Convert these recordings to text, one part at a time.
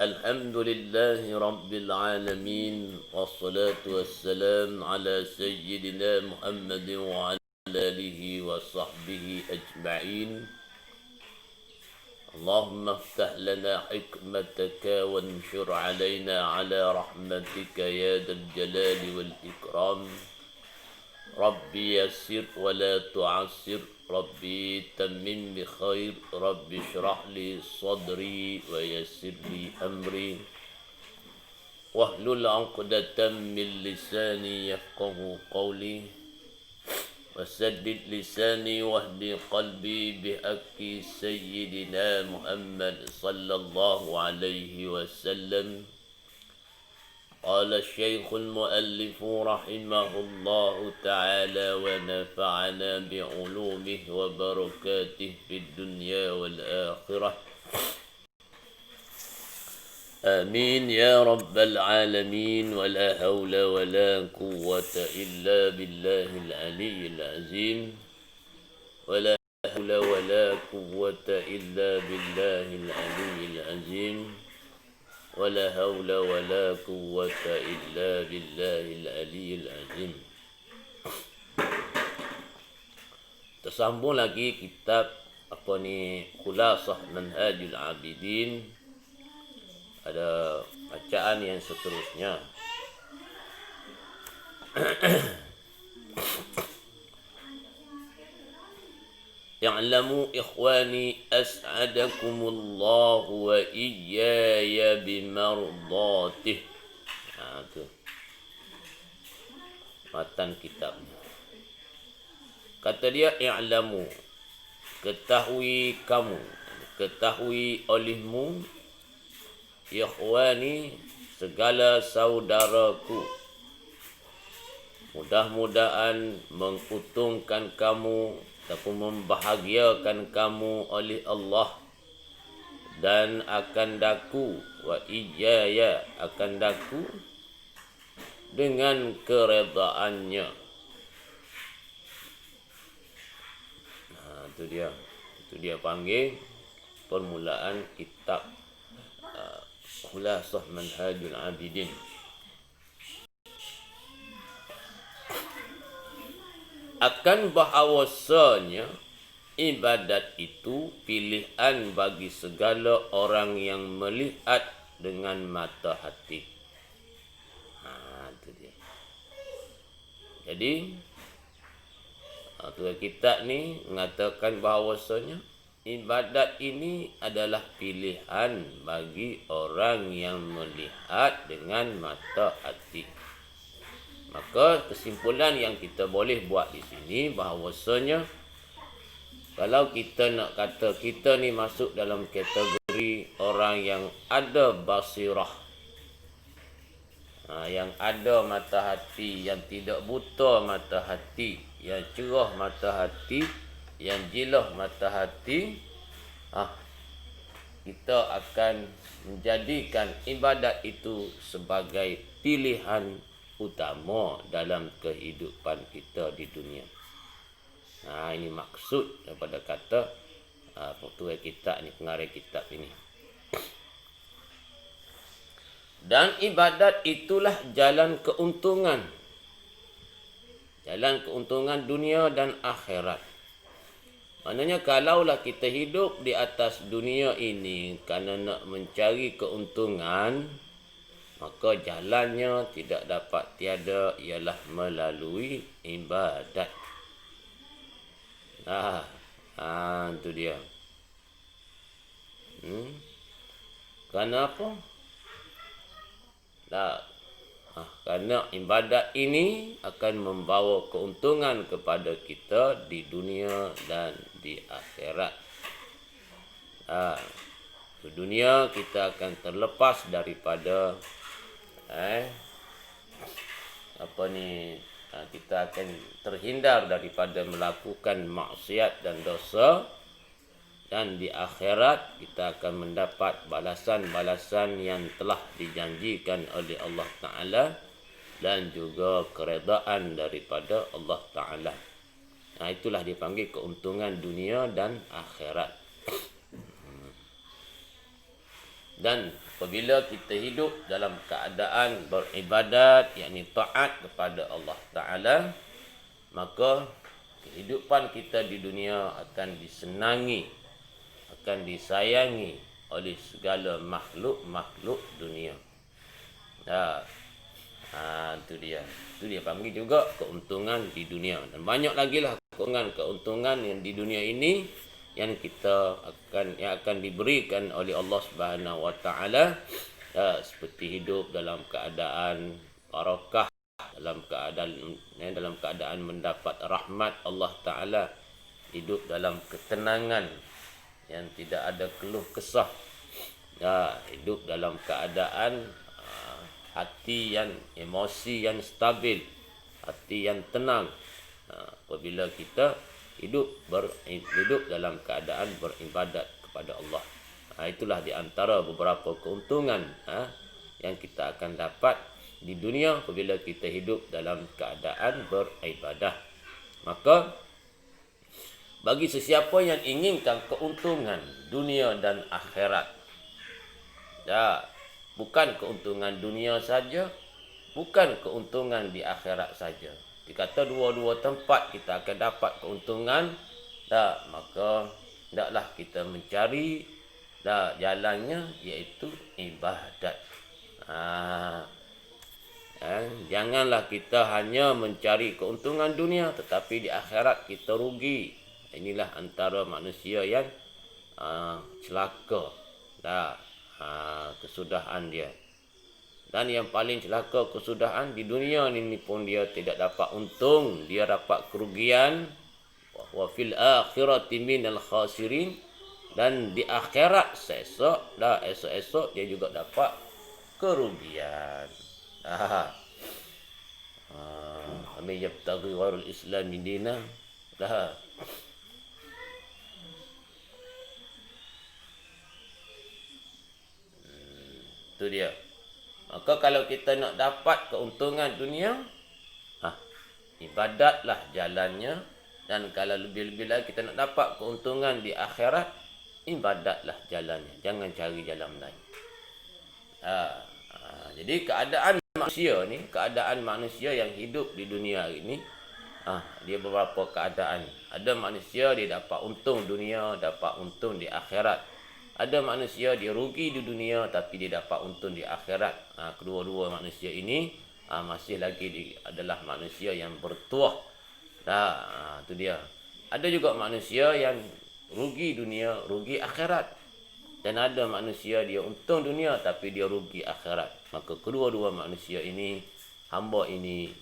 الحمد لله رب العالمين والصلاة والسلام على سيدنا محمد وعلى آله وصحبه أجمعين. اللهم افتح لنا حكمتك وانشر علينا على رحمتك يا ذا الجلال والإكرام. ربي يسر ولا تعسر، ربي تمم بخير، ربي اشرح لي صدري ويسر لي أمري واحلل عقدة من لساني يفقه قولي وسدد لساني واهدي قلبي بحق سيدنا محمد صلى الله عليه وسلم. قال الشيخ المؤلف رحمه الله تعالى ونفعنا بعلومه وبركاته في الدنيا والآخرة، آمين يا رب العالمين. ولا حول ولا قوة إلا بالله العلي العظيم. ولا حول ولا قوة إلا بالله العلي العظيم. ولا حول ولا قوة إلا بالله العلي العظيم. Tersambung lagi kitab Khulasah Manhajul Abidin. Ada bacaan yang seterusnya. Ya'lamu ikhwani as'adakumullahu wa iyaya bimardatih. Itu matan kitabnya. Kata dia, i'lamu, ketahui kamu, ketahui olehmu, ikhwani, segala saudaraku, mudah-mudahan menguntungkan kamu ataupun membahagiakan kamu oleh Allah, dan akan daku wa ijaya, akan daku dengan keredaannya. Itu dia panggil permulaan kitab Khulasah Manhajul Abidin. Akan bahawasanya ibadat itu pilihan bagi segala orang yang melihat dengan mata hati. Itu dia. Jadi kitab ni mengatakan bahawasanya ibadat ini adalah pilihan bagi orang yang melihat dengan mata hati. Maka kesimpulan yang kita boleh buat di sini bahawasanya kalau kita nak kata kita ni masuk dalam kategori orang yang ada basirah, yang ada mata hati, yang tidak buta mata hati, yang cerah mata hati, yang jilah mata hati, kita akan menjadikan ibadat itu sebagai pilihan utama dalam kehidupan kita di dunia. Ini maksud daripada kata petuai kitab ni, pengarang kitab ini. Dan ibadat itulah jalan keuntungan. Jalan keuntungan dunia dan akhirat. Maknanya kalaulah kita hidup di atas dunia ini kerana nak mencari keuntungan, maka jalannya tidak dapat tiada ialah melalui ibadat. Itu dia. Kenapa? Kerana ibadat ini akan membawa keuntungan kepada kita di dunia dan di akhirat. Di dunia kita akan terlepas daripada kita akan terhindar daripada melakukan maksiat dan dosa, dan di akhirat kita akan mendapat balasan-balasan yang telah dijanjikan oleh Allah Ta'ala dan juga keredaan daripada Allah Ta'ala. Itulah dipanggil keuntungan dunia dan akhirat. Dan apabila kita hidup dalam keadaan beribadat, yakni taat kepada Allah Ta'ala, maka kehidupan kita di dunia akan disenangi, akan disayangi oleh segala makhluk-makhluk dunia. Itu dia. Itu dia panggil juga keuntungan di dunia. Dan banyak lagi lah keuntungan yang di dunia ini yang akan diberikan oleh Allah Subhanahu Wa Taala, seperti hidup dalam keadaan barakah, dalam keadaan mendapat rahmat Allah Taala, hidup dalam ketenangan yang tidak ada keluh kesah, hidup dalam keadaan hati yang emosi yang stabil, hati yang tenang. Apabila kita hidup dalam keadaan beribadat kepada Allah. Itulah di antara beberapa keuntungan yang kita akan dapat di dunia apabila kita hidup dalam keadaan beribadah. Maka bagi sesiapa yang inginkan keuntungan dunia dan akhirat, bukan keuntungan dunia saja, bukan keuntungan di akhirat saja. Dikata dua-dua tempat kita akan dapat keuntungan, maka hendaklah kita mencari jalannya, iaitu ibadat. Janganlah kita hanya mencari keuntungan dunia tetapi di akhirat kita rugi. Inilah antara manusia yang celaka, kesudahan dia. Dan yang paling celaka kesudahan di dunia ini pun dia tidak dapat untung, dia dapat kerugian. Wa fil akhirati minal khasirin, dan di akhirat esok dia juga dapat kerugian. Amin yabtaghi ghairul islam dina. Itu dia. Maka kalau kita nak dapat keuntungan dunia, ibadatlah jalannya. Dan kalau lebih-lebih lagi kita nak dapat keuntungan di akhirat, ibadatlah jalannya. Jangan cari jalan lain. Jadi keadaan manusia yang hidup di dunia ini, dia beberapa keadaan. Ada manusia dia dapat untung dunia, dapat untung di akhirat. Ada manusia dia rugi di dunia tapi dia dapat untung di akhirat. Kedua-dua manusia ini masih lagi adalah manusia yang bertuah. Itu dia. Ada juga manusia yang rugi dunia, rugi akhirat. Dan ada manusia dia untung dunia tapi dia rugi akhirat. Maka kedua-dua manusia ini, hamba ini,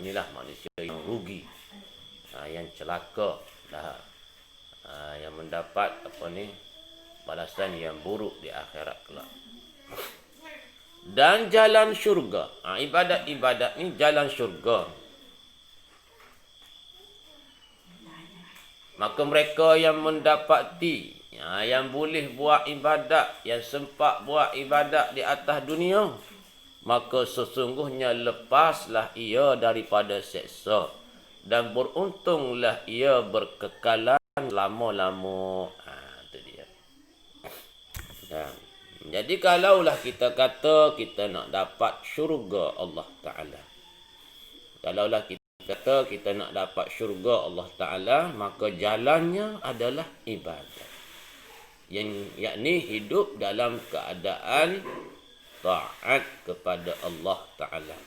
inilah manusia yang rugi, yang celaka, yang mendapat balasan yang buruk di akhirat kelak. Dan jalan syurga. Ibadat ni jalan syurga. Maka mereka yang mendapati, yang boleh buat ibadat, yang sempat buat ibadat di atas dunia, maka sesungguhnya lepaslah ia daripada seksa dan beruntunglah ia berkekalan lama-lama. Jadi kalaulah kita kata kita nak dapat syurga Allah Ta'ala, maka jalannya adalah ibadat, yakni hidup dalam keadaan taat kepada Allah Ta'ala.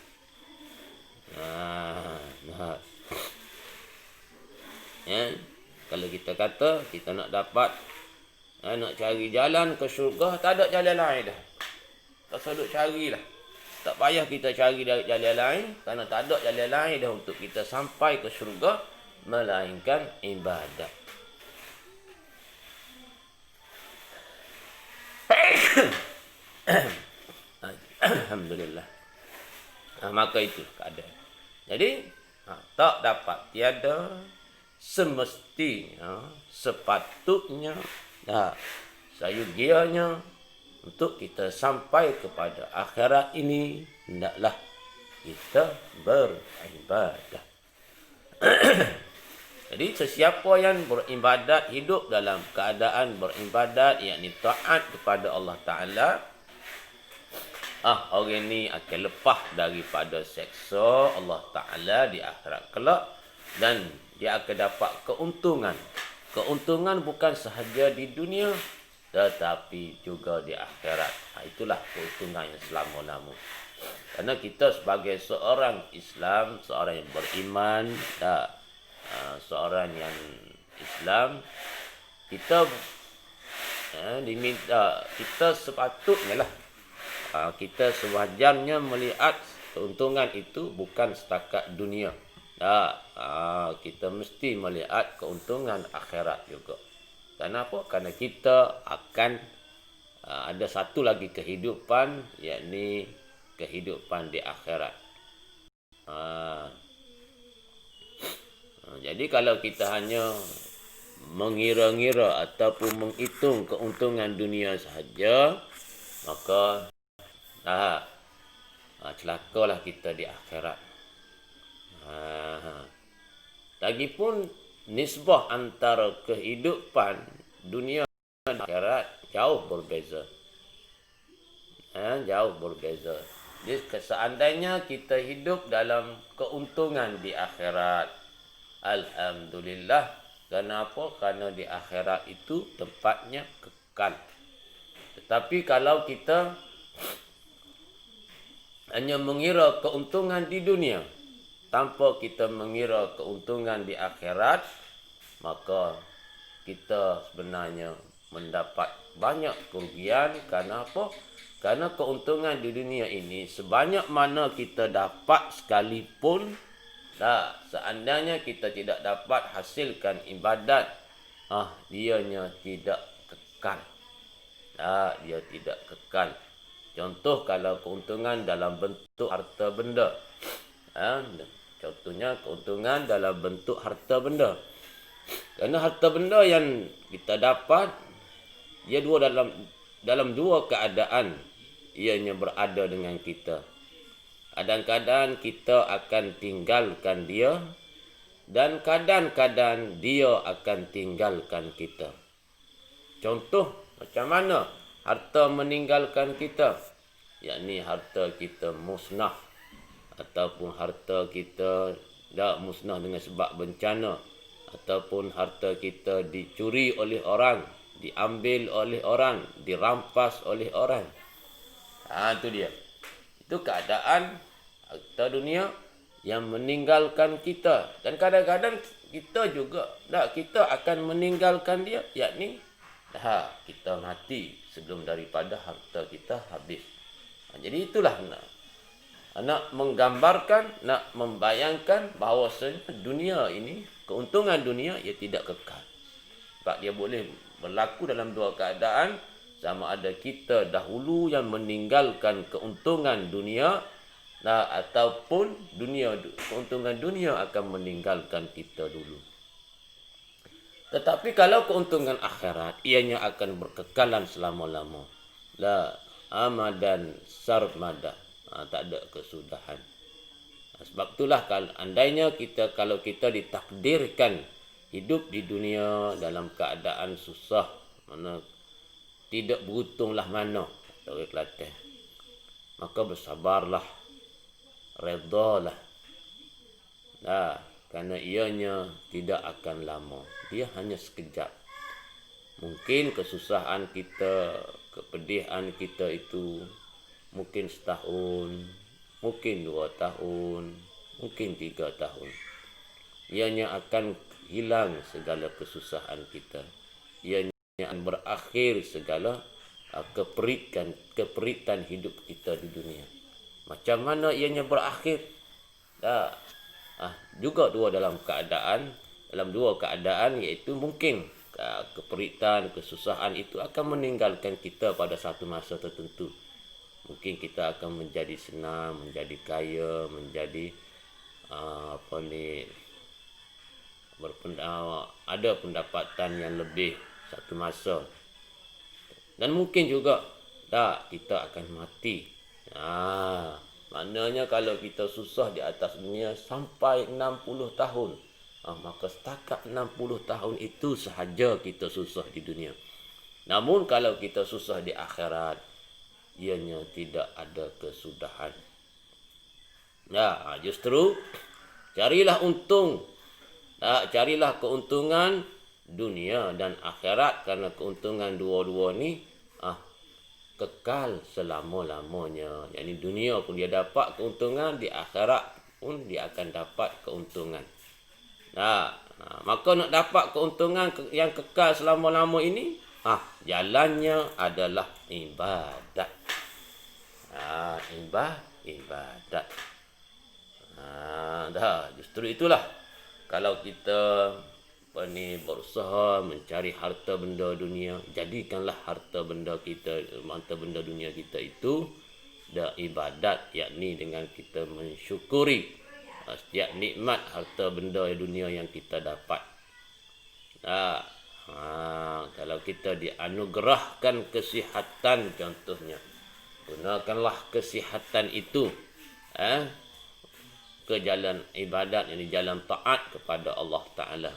Kalau kita kata kita nak dapat, nak cari jalan ke syurga, tak ada jalan lain dah. Tak usah carilah. Tak payah kita cari jalan lain, kerana tak ada jalan lain dah untuk kita sampai ke syurga melainkan ibadat. Alhamdulillah. Maka itu keadaan. Jadi tak dapat, tiada, semestinya, sepatutnya, sayugianya untuk kita sampai kepada akhirat ini, hendaklah kita beribadat. Jadi sesiapa yang beribadat, hidup dalam keadaan beribadat, yakni taat kepada Allah Ta'ala, orang ni akan lepas daripada seksa Allah Ta'ala di akhirat kelak, dan dia akan dapat keuntungan. Keuntungan bukan sahaja di dunia, tetapi juga di akhirat. Itulah keuntungan yang selama-lama. Karena kita sebagai seorang Islam, seorang yang beriman, seorang yang Islam, kita diminta, kita sepatutnya lah, kita sewajarnya melihat keuntungan itu bukan setakat dunia. Kita mesti melihat keuntungan akhirat juga. Kenapa? Kerana kita akan ada satu lagi kehidupan, yakni kehidupan di akhirat. Jadi kalau kita hanya mengira-ngira ataupun menghitung keuntungan dunia sahaja, maka celakalah kita di akhirat. Lagipun nisbah antara kehidupan dunia dan akhirat jauh berbeza. Jauh berbeza. Jadi seandainya kita hidup dalam keuntungan di akhirat, alhamdulillah. Kenapa? Kerana di akhirat itu tempatnya kekal. Tetapi kalau kita hanya mengira keuntungan di dunia tanpa kita mengira keuntungan di akhirat, maka kita sebenarnya mendapat banyak kerugian. Kenapa? Kerana keuntungan di dunia ini, sebanyak mana kita dapat sekalipun, seandainya kita tidak dapat hasilkan ibadat, dianya tidak kekal. Dia tidak kekal. Contoh kalau keuntungan dalam bentuk harta benda. Contohnya keuntungan dalam bentuk harta benda. Kerana harta benda yang kita dapat, dia dalam dua keadaan ianya berada dengan kita. Kadang-kadang kita akan tinggalkan dia, dan kadang-kadang dia akan tinggalkan kita. Contoh, macam mana harta meninggalkan kita? Yakni harta kita musnah, ataupun harta kita tak musnah dengan sebab bencana, ataupun harta kita dicuri oleh orang, diambil oleh orang, dirampas oleh orang. Itu dia. Itu keadaan harta dunia yang meninggalkan kita. Dan kadang-kadang kita juga, kita akan meninggalkan dia, yakni kita mati sebelum daripada harta kita habis. Jadi itulah nak menggambarkan, nak membayangkan bahawasanya dunia ini, keuntungan dunia ia tidak kekal. Sebab dia boleh berlaku dalam dua keadaan. Sama ada kita dahulu yang meninggalkan keuntungan dunia, ataupun keuntungan dunia akan meninggalkan kita dulu. Tetapi kalau keuntungan akhirat, ianya akan berkekalan selama-lama. La amadan sarmada. Tak ada kesudahan. Sebab itulah kalau kita ditakdirkan hidup di dunia dalam keadaan susah, mana tidak beruntunglah mana, orang Kelantan, maka bersabarlah, redalah. Kerana ianya tidak akan lama. Dia hanya sekejap. Mungkin kesusahan kita, kepedihan kita itu mungkin setahun, mungkin 2 tahun, mungkin 3 tahun. Ianya akan hilang segala kesusahan kita. Ianya akan berakhir segala keperitan hidup kita di dunia. Macam mana ianya berakhir? Juga dalam dua keadaan, iaitu mungkin keperitan, kesusahan itu akan meninggalkan kita pada satu masa tertentu. Mungkin kita akan menjadi senang, menjadi kaya, menjadi ada pendapatan yang lebih satu masa. Dan mungkin juga kita akan mati. Maknanya kalau kita susah di atas dunia sampai 60 tahun, maka setakat 60 tahun itu sahaja kita susah di dunia. Namun kalau kita susah di akhirat, ianya tidak ada kesudahan. Nah, justru carilah untung. Carilah keuntungan dunia dan akhirat, karena keuntungan dua-dua ni kekal selama-lamanya. Yang ni dunia pun dia dapat keuntungan, di akhirat pun dia akan dapat keuntungan. Maka nak dapat keuntungan yang kekal selama-lama ini, jalannya adalah ibadat. Ibadat. Justru itulah kalau kita berusaha mencari harta benda dunia, jadikanlah harta benda dunia kita itu ibadat, yakni dengan kita mensyukuri setiap nikmat harta benda dunia yang kita dapat. Kalau kita dianugerahkan kesihatan contohnya, gunakanlah kesihatan itu ke jalan ibadat, yang jalan taat kepada Allah Ta'ala.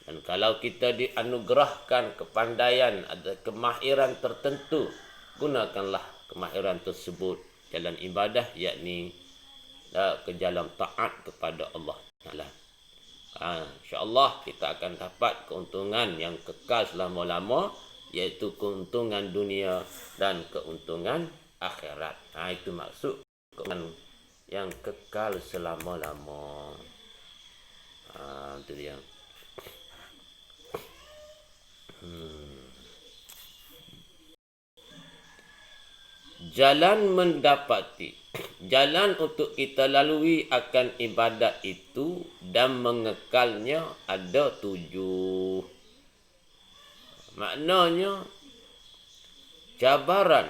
Dan kalau kita dianugerahkan kepandaian, ada kemahiran tertentu, gunakanlah kemahiran tersebut jalan ibadah, yakni ke jalan taat kepada Allah Ta'ala. InsyaAllah kita akan dapat keuntungan yang kekal selama-lama, iaitu keuntungan dunia dan keuntungan akhirat. Itu maksud keuntungan yang kekal selama-lama. Itu dia. Jalan mendapati, jalan untuk kita lalui akan ibadat itu dan mengekalnya ada 7. Maknanya cabaran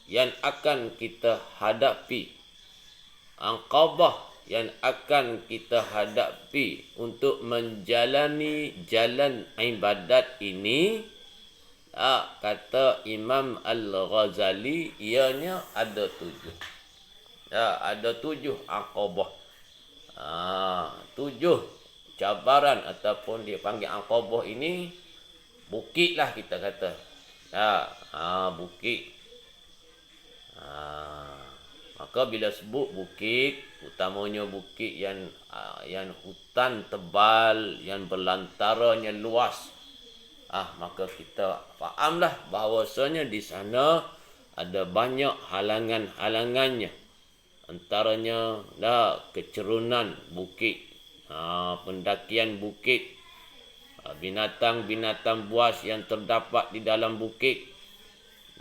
yang akan kita hadapi, aqabah yang akan kita hadapi untuk menjalani jalan ibadat ini, kata Imam Al-Ghazali, ianya ada 7. Ada 7 aqabah. 7 cabaran ataupun dia panggil aqabah ini, bukit lah kita kata. Bukit. Maka bila sebut bukit, utamanya bukit yang hutan tebal, yang belantaranya luas, maka kita fahamlah bahawasanya di sana ada banyak halangan-halangannya. Antaranya kecerunan bukit, pendakian bukit, binatang-binatang buas yang terdapat di dalam bukit,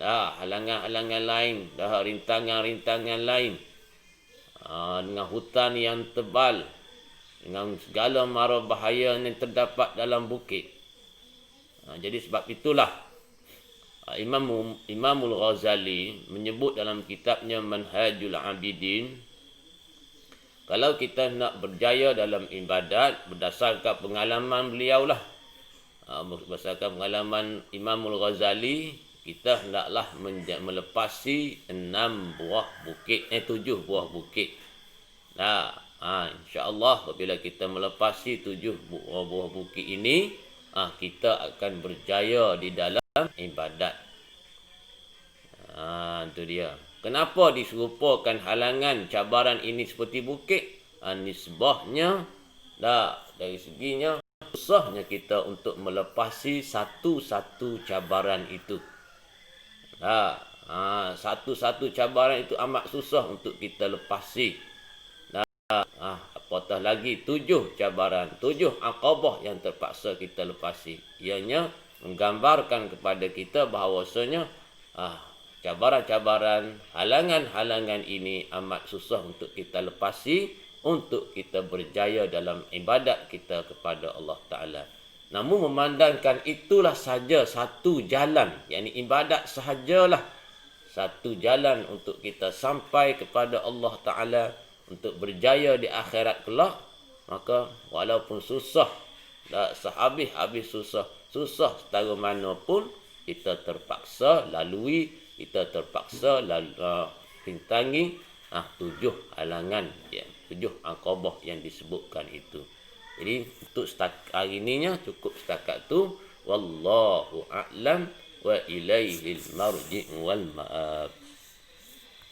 halangan-halangan lain, rintangan-rintangan lain, dengan hutan yang tebal, dengan segala mara bahaya yang terdapat dalam bukit. Jadi sebab itulah Imamul Ghazali menyebut dalam kitabnya Manhajul Abidin, kalau kita nak berjaya dalam ibadat, berdasarkan pengalaman beliau lah, berdasarkan pengalaman Imamul Ghazali, kita hendaklah melepasi 7 buah bukit. InsyaAllah apabila kita melepasi 7 buah bukit ini, kita akan berjaya di dalam ibadat. Itu dia. Kenapa diserupakan halangan cabaran ini seperti bukit? Nisbahnya dari seginya susahnya kita untuk melepasi satu-satu cabaran itu. Satu-satu cabaran itu amat susah untuk kita lepasi. Apatah lagi 7 cabaran, 7 aqabah yang terpaksa kita lepasi. Ianya menggambarkan kepada kita bahawasanya cabaran-cabaran, halangan-halangan ini amat susah untuk kita lepasi, untuk kita berjaya dalam ibadat kita kepada Allah Ta'ala. Namun memandangkan itulah saja satu jalan, yakni ibadat sahajalah satu jalan untuk kita sampai kepada Allah Ta'ala, untuk berjaya di akhirat kelak, maka walaupun susah, sehabis-habis susah setara mana pun, kita terpaksa lalui, kita terpaksa rintangi 7 halangan, 7 aqabah yang disebutkan itu. Jadi untuk hari ininya cukup setakat tu. Wallahu a'lam wa ilaihil marji' wal ma'ab.